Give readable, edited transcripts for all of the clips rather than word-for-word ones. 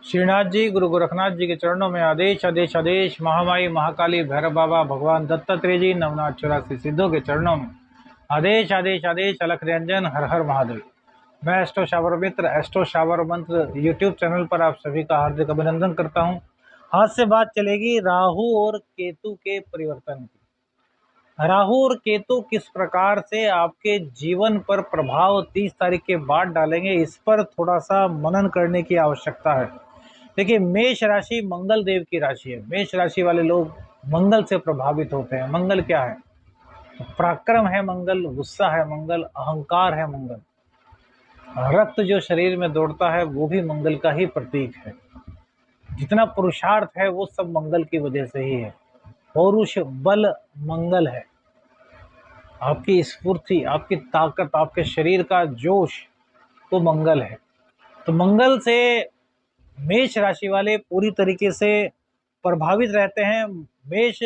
श्रीनाथ जी, गुरु गोरखनाथ जी के चरणों में आदेश आदेश आदेश। महामाई महाकाली भैरव बाबा भगवान दत्तात्रेय जी नवनाथ 84 सिद्धों के चरणों में आदेश आदेश आदेश। अलख निरंजन, हर हर महादेव। मैं एस्ट्रो शावर मित्र, एस्ट्रो शावर मंत्र यूट्यूब चैनल पर आप सभी का हार्दिक अभिनंदन करता हूं। आज से बात चलेगी राहु और केतु के परिवर्तन की। राहु और केतु किस प्रकार से आपके जीवन पर प्रभाव 30 तारीख के बाद डालेंगे, इस पर थोड़ा सा मनन करने की आवश्यकता है। देखिए, मेष राशि मंगल देव की राशि है। मेष राशि वाले लोग मंगल से प्रभावित होते हैं। मंगल क्या है? पराक्रम है मंगल, गुस्सा है मंगल, अहंकार है मंगल। रक्त जो शरीर में दौड़ता है वो भी मंगल का ही प्रतीक है। जितना पुरुषार्थ है वो सब मंगल की वजह से ही है। पौरुष बल मंगल है। आपकी स्फूर्ति, आपकी ताकत, आपके शरीर का जोश वो मंगल है। तो मंगल से मेष राशि वाले पूरी तरीके से प्रभावित रहते हैं। मेष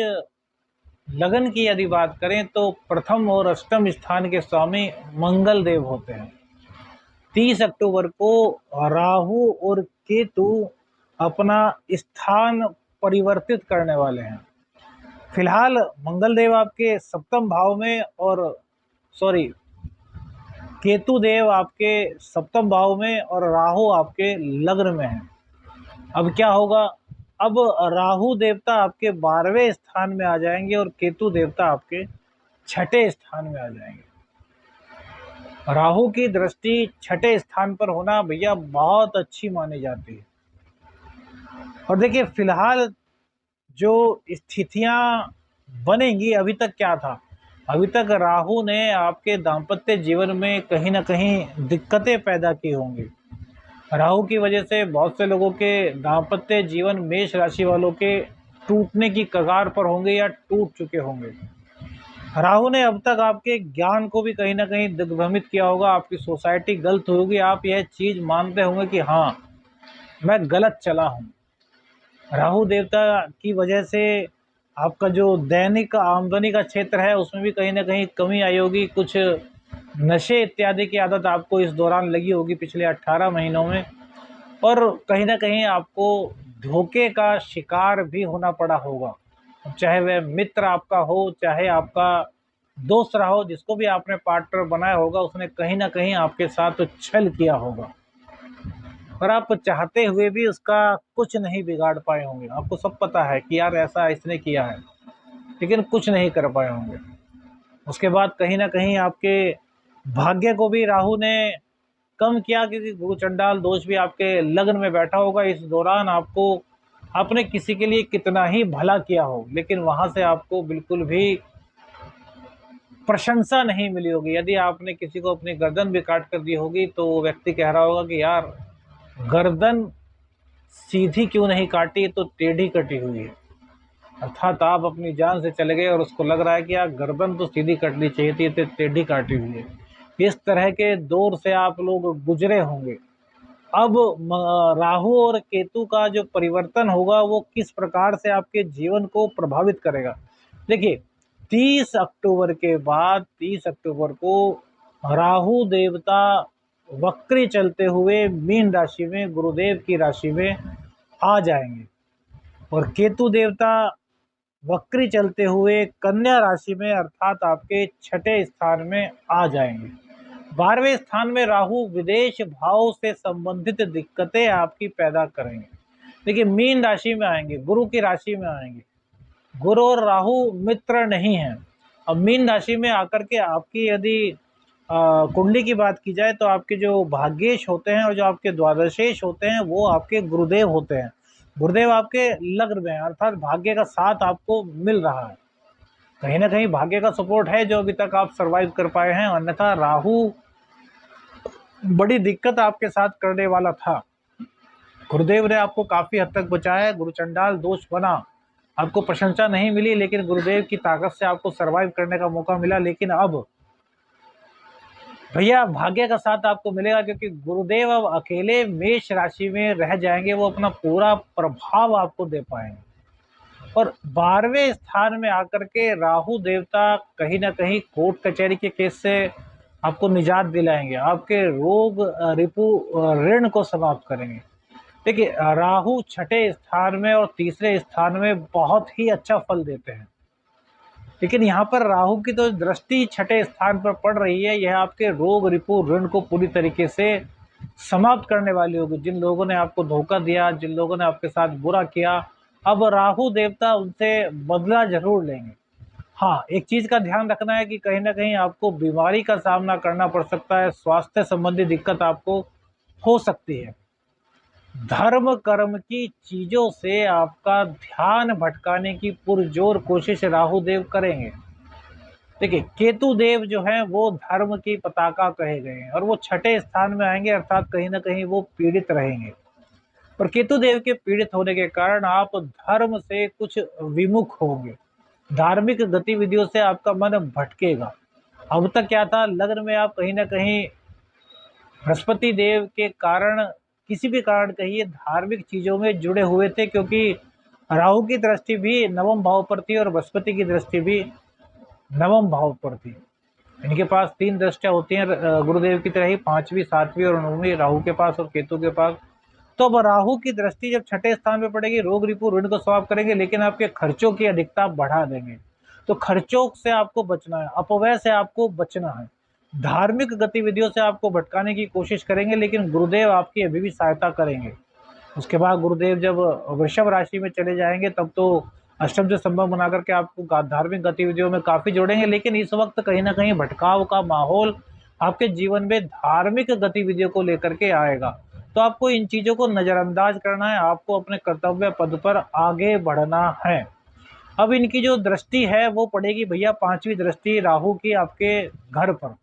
लगन की यदि बात करें तो प्रथम और अष्टम स्थान के स्वामी मंगल देव होते हैं। 30 अक्टूबर को राहु और केतु अपना स्थान परिवर्तित करने वाले हैं। फिलहाल मंगल देव आपके सप्तम भाव में और केतु देव आपके सप्तम भाव में और राहु आपके लग्न में है। अब क्या होगा? अब राहु देवता आपके 12वें स्थान में आ जाएंगे और केतु देवता आपके 6ठे स्थान में आ जाएंगे। राहु की दृष्टि 6ठे स्थान पर होना भैया बहुत अच्छी मानी जाती है। और देखिए, फिलहाल जो स्थितियां बनेंगी, अभी तक क्या था? अभी तक राहु ने आपके दाम्पत्य जीवन में कहीं ना कहीं दिक्कतें पैदा की होंगी। राहु की वजह से बहुत से लोगों के दाम्पत्य जीवन मेष राशि वालों के टूटने की कगार पर होंगे या टूट चुके होंगे। राहु ने अब तक आपके ज्ञान को भी कहीं ना कहीं दिग्भ्रमित किया होगा। आपकी सोसाइटी गलत होगी, आप यह चीज मानते होंगे कि हाँ, मैं गलत चला हूँ। राहु देवता की वजह से आपका जो दैनिक आमदनी का क्षेत्र है उसमें भी कहीं ना कहीं कमी आई होगी। कुछ नशे इत्यादि की आदत आपको इस दौरान लगी होगी पिछले 18 महीनों में, और कहीं ना कहीं आपको धोखे का शिकार भी होना पड़ा होगा। चाहे वह मित्र आपका हो, चाहे आपका दोस्त रहा हो, जिसको भी आपने पार्टनर बनाया होगा उसने कहीं ना कहीं आपके साथ छल किया होगा और आप चाहते हुए भी उसका कुछ नहीं बिगाड़ पाए होंगे। आपको सब पता है कि यार ऐसा इसने किया है, लेकिन कुछ नहीं कर पाए होंगे। उसके बाद कहीं ना कहीं आपके भाग्य को भी राहु ने कम किया, क्योंकि गुरु चंडाल दोष भी आपके लग्न में बैठा होगा। इस दौरान आपको आपने किसी के लिए कितना ही भला किया हो, लेकिन वहां से आपको बिल्कुल भी प्रशंसा नहीं मिली होगी। यदि आपने किसी को अपनी गर्दन भी काट कर दी होगी तो वो व्यक्ति कह रहा होगा कि यार, गर्दन सीधी क्यों नहीं काटी, तो टेढ़ी कटी हुई है। अर्थात आप अपनी जान से चले गए और उसको लग रहा है कि यार, गर्दन तो सीधी कटनी चाहिए थी, तो टेढ़ी काटी हुई है। इस तरह के दौर से आप लोग गुजरे होंगे। अब राहु और केतु का जो परिवर्तन होगा वो किस प्रकार से आपके जीवन को प्रभावित करेगा। देखिए, 30 अक्टूबर के बाद 30 अक्टूबर को राहु देवता वक्री चलते हुए मीन राशि में, गुरुदेव की राशि में आ जाएंगे, और केतु देवता वक्री चलते हुए कन्या राशि में अर्थात आपके 6ठे स्थान में आ जाएंगे। 12वें स्थान में राहु विदेश भाव से संबंधित दिक्कतें आपकी पैदा करेंगे। देखिए, मीन राशि में आएंगे, गुरु की राशि में आएंगे। गुरु और राहु मित्र नहीं हैं। अब मीन राशि में आकर के आपकी यदि कुंडली की बात की जाए तो आपके जो भाग्येश होते हैं और जो आपके द्वादशेश होते हैं वो आपके गुरुदेव होते हैं। गुरुदेव आपके लग्न में, अर्थात भाग्य का साथ आपको मिल रहा है। कहीं ना कहीं भाग्य का सपोर्ट है जो अभी तक आप सरवाइव कर पाए हैं, अन्यथा राहु बड़ी दिक्कत आपके साथ करने वाला था। गुरुदेव ने आपको काफी हद तक बचाया। गुरु चंडाल दोष बना, आपको प्रशंसा नहीं मिली, लेकिन गुरुदेव की ताकत से आपको सरवाइव करने का मौका मिला। लेकिन अब भैया भाग्य का साथ आपको मिलेगा, क्योंकि गुरुदेव अब अकेले मेष राशि में रह जाएंगे। वो अपना पूरा प्रभाव आपको दे पाएंगे, और 12वें स्थान में आकर के राहु देवता कहीं ना कहीं कोर्ट कचहरी के केस से आपको निजात दिलाएंगे। आपके रोग रिपु ऋण को समाप्त करेंगे। देखिए राहु छठे स्थान में और तीसरे स्थान में बहुत ही अच्छा फल देते हैं, लेकिन यहाँ पर राहु की तो दृष्टि छठे स्थान पर पड़ रही है, यह आपके रोग रिपु ऋण को पूरी तरीके से समाप्त करने वाली होगी। जिन लोगों ने आपको धोखा दिया, जिन लोगों ने आपके साथ बुरा किया, अब राहु देवता उनसे बदला जरूर लेंगे। हाँ, एक चीज का ध्यान रखना है कि कहीं ना कहीं आपको बीमारी का सामना करना पड़ सकता है, स्वास्थ्य संबंधी दिक्कत आपको हो सकती है। धर्म कर्म की चीजों से आपका ध्यान भटकाने की पुरजोर कोशिश राहु देव करेंगे। देखिए केतु देव जो है वो धर्म की पताका कहे गए हैं और वो छठे स्थान में आएंगे, अर्थात कहीं ना कहीं वो पीड़ित रहेंगे। और केतु देव के पीड़ित होने के कारण आप धर्म से कुछ विमुख होंगे, धार्मिक गतिविधियों से आपका मन भटकेगा। अब तक क्या था, लग्न में आप कहीं ना कहीं बृहस्पति देव के कारण, किसी भी कारण कहिए, धार्मिक चीजों में जुड़े हुए थे, क्योंकि राहु की दृष्टि भी नवम भाव पर थी और बृहस्पति की दृष्टि भी नवम भाव पर थी। इनके पास 3 दृष्टियां होती हैं गुरुदेव की तरह ही, 5वीं 7वीं और 9वीं राहु के पास और केतु के पास। तो अब राहु की दृष्टि जब छठे स्थान पे पड़ेगी, रोग रिपु ऋण को समाप्त करेंगे, लेकिन आपके खर्चों की अधिकता बढ़ा देंगे। तो खर्चों से आपको बचना है, अपव्यय से आपको बचना है, धार्मिक गतिविधियों से आपको भटकाने की कोशिश करेंगे, लेकिन गुरुदेव आपकी अभी भी सहायता करेंगे। उसके बाद गुरुदेव जब वृषभ राशि में चले जाएंगे तब तो अष्टम से संभव बना करके आपको धार्मिक गतिविधियों में काफी जोड़ेंगे, लेकिन इस वक्त कहीं ना कहीं भटकाव का माहौल आपके जीवन में धार्मिक गतिविधियों को लेकर के आएगा। तो आपको इन चीजों को नजरअंदाज करना है, आपको अपने कर्तव्य पद पर आगे बढ़ना है। अब इनकी जो दृष्टि है वो पड़ेगी भैया 5वीं दृष्टि राहु की आपके घर पर,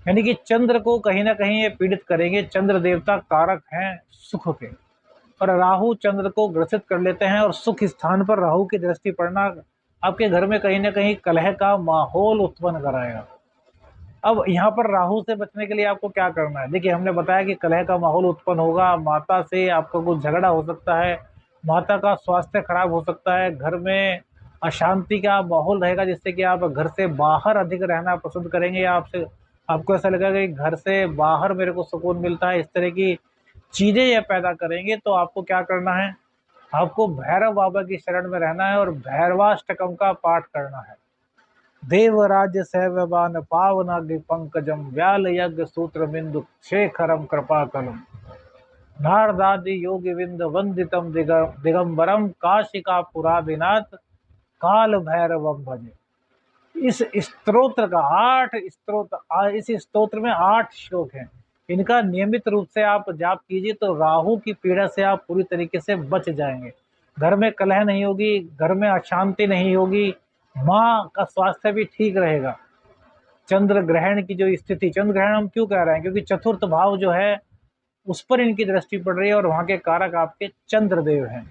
यानी कि चंद्र को कहीं ना कहीं ये पीड़ित करेंगे। चंद्र देवता कारक हैं सुख के, और राहु चंद्र को ग्रसित कर लेते हैं, और सुख स्थान पर राहु की दृष्टि पड़ना आपके घर में कहीं ना कहीं कलह का माहौल उत्पन्न कराएगा। अब यहाँ पर राहु से बचने के लिए आपको क्या करना है, देखिए हमने बताया कि कलह का माहौल उत्पन्न होगा, माता से आपका कुछ झगड़ा हो सकता है, माता का स्वास्थ्य खराब हो सकता है, घर में अशांति का माहौल रहेगा, जिससे कि आप घर से बाहर अधिक रहना पसंद करेंगे, या आपको ऐसा लगेगा कि घर से बाहर मेरे को सुकून मिलता है, इस तरह की चीजें ये पैदा करेंगे। तो आपको क्या करना है, आपको भैरव बाबा की शरण में रहना है और भैरवाष्टकम का पाठ करना है। देवराज्य सैव्यवान पावनाग्नि पंकजम व्याल यज्ञ सूत्र बिंदु शेखरम कृपा कलम नारदादि योगी विंद वंदितम दिगंबरम काशिका पुरादिनाथ काल भैरवम भजे। इस स्तोत्र का 8 स्तोत्र, इस स्तोत्र में 8 श्लोक हैं, इनका नियमित रूप से आप जाप कीजिए तो राहु की पीड़ा से आप पूरी तरीके से बच जाएंगे। घर में कलह नहीं होगी, घर में अशांति नहीं होगी, माँ का स्वास्थ्य भी ठीक रहेगा। चंद्र ग्रहण की जो स्थिति, चंद्र ग्रहण हम क्यों कह रहे हैं, क्योंकि चतुर्थ भाव जो है उस पर इनकी दृष्टि पड़ रही है और वहां के कारक आपके चंद्रदेव हैं।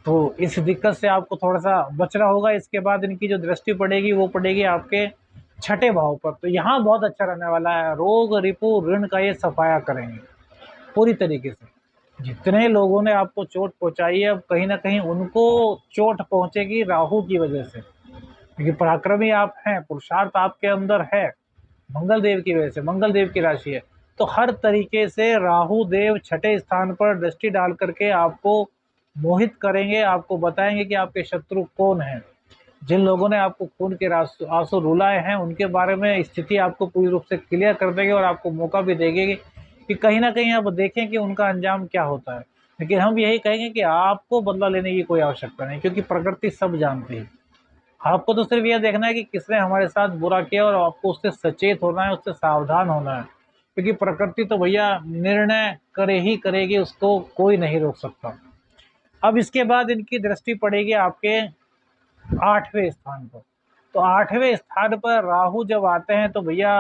तो इस दिक्कत से आपको थोड़ा सा बचना होगा। इसके बाद इनकी जो दृष्टि पड़ेगी वो पड़ेगी आपके छठे भाव पर, तो यहाँ बहुत अच्छा रहने वाला है। रोग रिपु ऋण का ये सफाया करेंगे पूरी तरीके से। जितने लोगों ने आपको चोट पहुंचाई है, अब कहीं ना कहीं उनको चोट पहुंचेगी राहु की वजह से, क्योंकि पराक्रमी आप हैं, पुरुषार्थ आपके अंदर है, मंगल देव की वजह से, मंगल देव की राशि है। तो हर तरीके से राहु देव छठे स्थान पर दृष्टि डाल करके आपको मोहित करेंगे, आपको बताएंगे कि आपके शत्रु कौन हैं। जिन लोगों ने आपको खून के आंसू रुलाए हैं उनके बारे में स्थिति आपको पूरी रूप से क्लियर कर देंगे और आपको मौका भी देंगे कि कहीं ना कहीं आप देखें कि उनका अंजाम क्या होता है। लेकिन हम यही कहेंगे कि आपको बदला लेने की कोई आवश्यकता नहीं, क्योंकि प्रकृति सब जानती है। आपको तो सिर्फ यह देखना है कि किसने हमारे साथ बुरा किया और आपको उससे सचेत होना है, उससे सावधान होना है, क्योंकि प्रकृति तो भैया निर्णय करे ही करेगी, उसको कोई नहीं रोक सकता। अब इसके बाद इनकी दृष्टि पड़ेगी आपके 8वें स्थान पर। तो 8वें स्थान पर राहु जब आते हैं तो भैया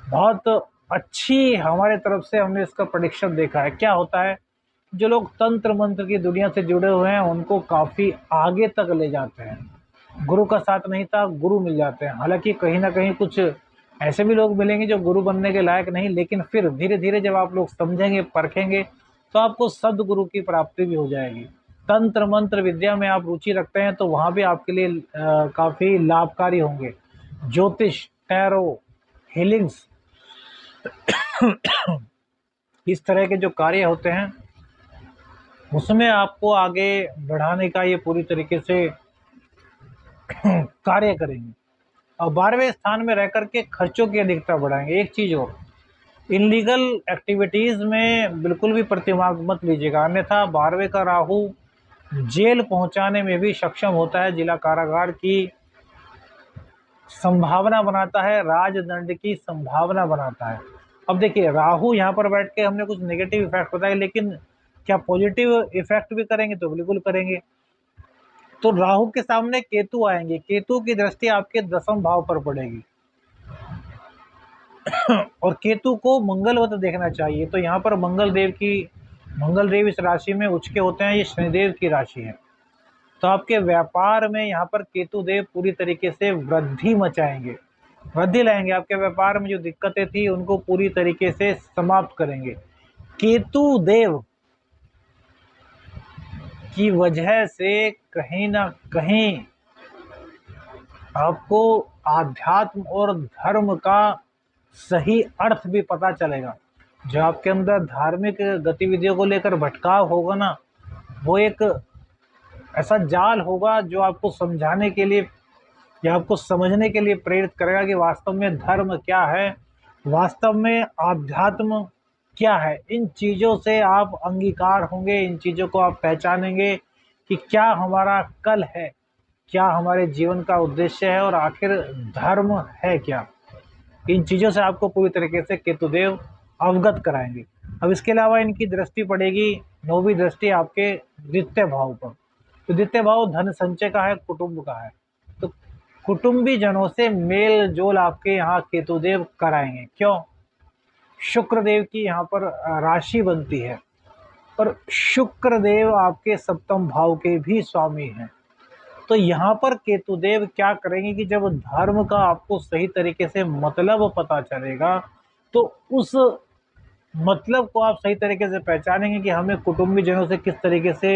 बहुत अच्छी हमारे तरफ से हमने इसका प्रेडिक्शन देखा है। क्या होता है, जो लोग तंत्र मंत्र की दुनिया से जुड़े हुए हैं उनको काफी आगे तक ले जाते हैं। गुरु का साथ नहीं था, गुरु मिल जाते हैं। हालांकि कहीं ना कहीं कुछ ऐसे भी लोग मिलेंगे जो गुरु बनने के लायक नहीं, लेकिन फिर धीरे धीरे जब आप लोग समझेंगे, परखेंगे, तो आपको सदगुरु की प्राप्ति भी हो जाएगी। तंत्र मंत्र विद्या में आप रुचि रखते हैं तो वहां भी आपके लिए काफी लाभकारी होंगे। ज्योतिष, टैरो, हीलिंग्स इस तरह के जो कार्य होते हैं उसमें आपको आगे बढ़ाने का ये पूरी तरीके से कार्य करेंगे। और 12वें स्थान में रह करके खर्चों की अधिकता बढ़ाएंगे। एक चीज और, इनलीगल एक्टिविटीज में बिल्कुल भी प्रतिभाग मत लीजिएगा, अन्यथा 12वें का राहु जेल पहुंचाने में भी सक्षम होता है, जिला कारागार की संभावना बनाता है, राजदंड की संभावना बनाता है। अब देखिए, राहु यहाँ पर बैठ के हमने कुछ नेगेटिव इफेक्ट बताए, लेकिन क्या पॉजिटिव इफेक्ट भी करेंगे? तो बिल्कुल करेंगे। तो राहु के सामने केतु आएंगे, केतु की दृष्टि आपके 10वें भाव पर पड़ेगी और केतु को मंगलवत देखना चाहिए। तो यहाँ पर मंगल देव इस राशि में उच्च के होते हैं, ये शनिदेव की राशि है। तो आपके व्यापार में यहाँ पर केतु देव पूरी तरीके से वृद्धि मचाएंगे, वृद्धि लाएंगे। आपके व्यापार में जो दिक्कतें थी उनको पूरी तरीके से समाप्त करेंगे। केतु देव की वजह से कहीं ना कहीं आपको आध्यात्म और धर्म का सही अर्थ भी पता चलेगा। जो आपके अंदर धार्मिक गतिविधियों को लेकर भटकाव होगा ना, वो एक ऐसा जाल होगा जो आपको समझाने के लिए या आपको समझने के लिए प्रेरित करेगा कि वास्तव में धर्म क्या है, वास्तव में आध्यात्म क्या है। इन चीज़ों से आप अंगीकार होंगे, इन चीज़ों को आप पहचानेंगे कि क्या हमारा कल है, क्या हमारे जीवन का उद्देश्य है और आखिर धर्म है क्या। इन चीज़ों से आपको पूरी तरीके से केतुदेव अवगत कराएंगे। अब इसके अलावा इनकी दृष्टि पड़ेगी, 9वीं दृष्टि आपके द्वितीय भाव पर। तो द्वितीय भाव धन संचय का है, कुटुंब का है। तो कुटुंबी जनों से मेल जोल आपके यहाँ केतुदेव कराएंगे। क्यों? शुक्रदेव की यहाँ पर राशि बनती है और शुक्रदेव आपके 7वें भाव के भी स्वामी हैं। तो यहाँ पर केतुदेव क्या करेंगे कि जब धर्म का आपको सही तरीके से मतलब पता चलेगा, तो उस मतलब को आप सही तरीके से पहचानेंगे कि हमें कुटुंबी जनों से किस तरीके से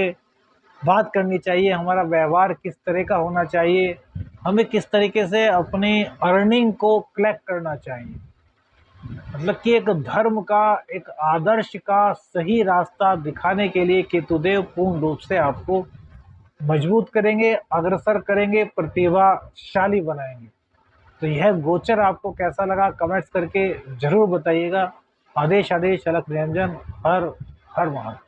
बात करनी चाहिए, हमारा व्यवहार किस तरह का होना चाहिए, हमें किस तरीके से अपनी अर्निंग को कलेक्ट करना चाहिए। मतलब कि एक धर्म का, एक आदर्श का सही रास्ता दिखाने के लिए केतुदेव पूर्ण रूप से आपको मजबूत करेंगे, अग्रसर करेंगे, प्रतिभाशाली बनाएंगे। तो यह गोचर आपको कैसा लगा कमेंट्स करके जरूर बताइएगा। आदेश अलख निरंजन। हर हर महादेव।